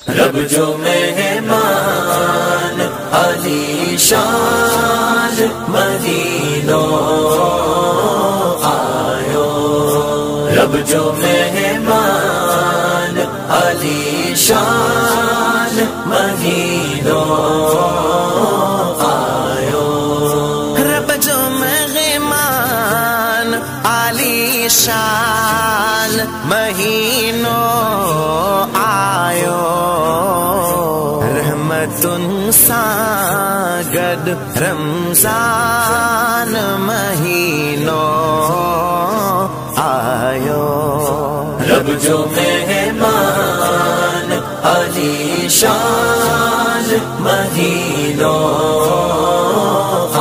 रब जो मेहमान आलीशान मदीनों आयो। रब जो मेहमान आलीशान मदीनों आयो। रब जो मेहमान आलीशान महीनों आयो। रहमतुन सागद रमजान महीनों आयो। रब जो मेहमान आलीशान मदीनों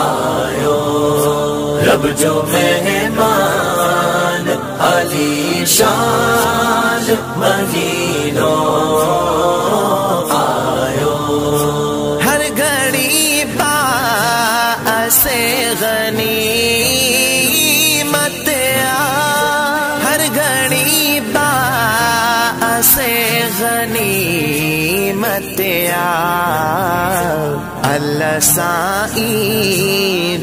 आयो। रब जो मेहमान आलीशान मदीनों आयो। हर घड़ी बासे गनीमत हर घड़ी बासे गनीमत अल्लाह साई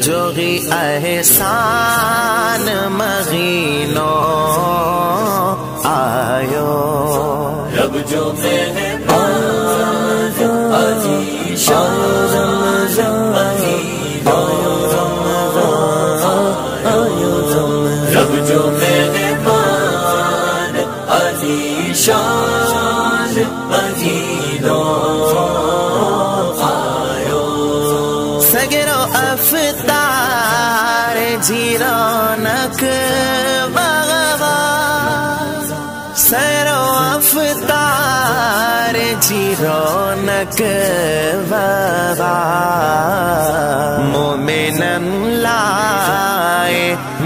जोगी एहसान महीनों आयो। रब जो मेहमान आलीशान मदीनों आयो। रब जो मेहमान आलीशान मदीनों आयो। सगरो अफ्तार जी रौनक बगवा। सरो अफ्तार जी रौनक बगवा। मोमिनन लाए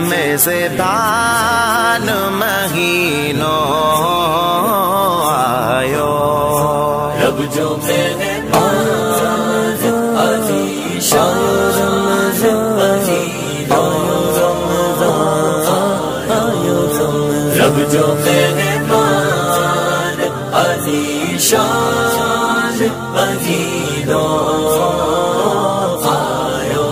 मेज़बान महीनों आयो। रब जो मेहमान आलीशान मदीनों आयो। रब जो मेहमान आलीशान मदीनों आयो।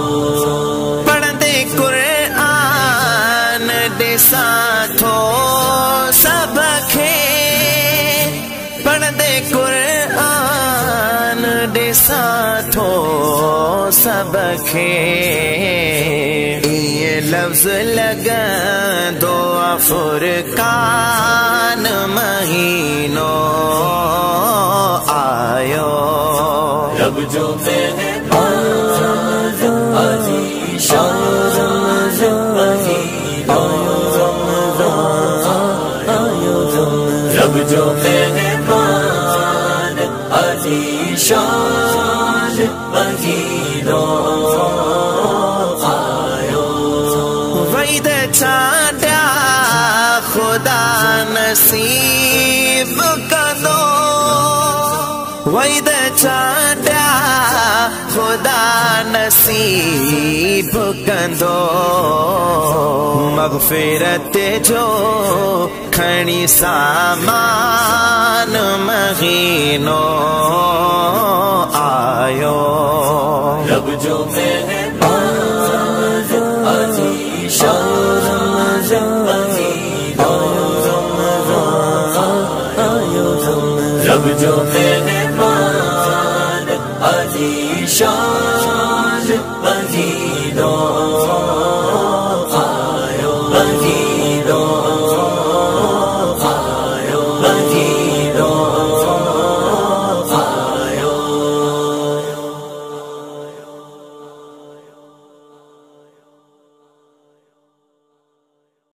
पढ़ते कुरान दे साथो सब खे। पढ़ते कुरान दे साथो सब खे। ये लफ्ज लगा दो फुरकान महीनों आयो। रब जो मेहमान आलीशान मदीनों आयो। रब जो मेहमान आलीशान मदीनों आयो। वैद चाटा खुदा नसीब कदो। वैद चाटा खुदा नसीब कंदो। मगफिरत जो खणी सामान महीनों आयो। रब जो मेहमान आलीशान मदीनों आयो। रब जो